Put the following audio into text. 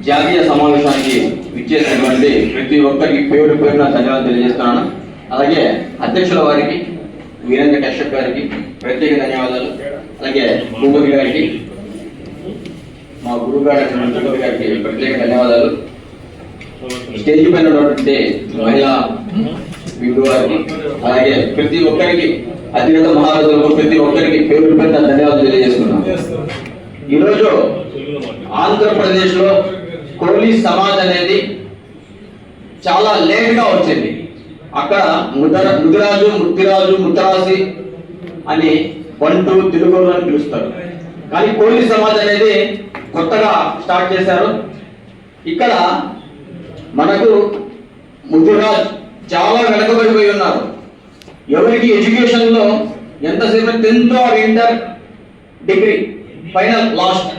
జాతీయ సమావేశానికి విచ్చేసినటువంటి ప్రతి ఒక్కరికి పేరు పేరున ధన్యవాదాలు తెలియజేస్తున్నాను. అలాగే అధ్యక్షుల వారికి వీరేంద్ర కశ్యప్ గారికి ప్రత్యేక ధన్యవాదాలు. అలాగే భూపతి గారికి, మా గురువు గారికి ప్రత్యేక ధన్యవాదాలు. స్టేజ్ పైన ఉన్నటువంటి మహిళా విందు వారికి, అలాగే ప్రతి ఒక్కరికి అధినేత మహారాజులకు ప్రతి ఒక్కరికి పేరు పేరున ధన్యవాదాలు తెలియజేస్తున్నాను. ఈరోజు ఆంధ్రప్రదేశ్ లో కోలీ సమాజ్ అనేది చాలా లేట్ గా వచ్చింది. అక్కడ ముదిరాజు, ముత్తిరాజు, ముత్తరాసి అని బంటు, తెలుగులు అని పిలుస్తారు. కానీ కోలీ సమాజ్ అనేది కొత్తగా స్టార్ట్ చేశారు. ఇక్కడ మనకు ముదిరాజ్ చాలా వెనకబడిపోయి ఉన్నారు. ఎవరికి ఎడ్యుకేషన్ లో ఎంతసేపు 10th or inter degree final last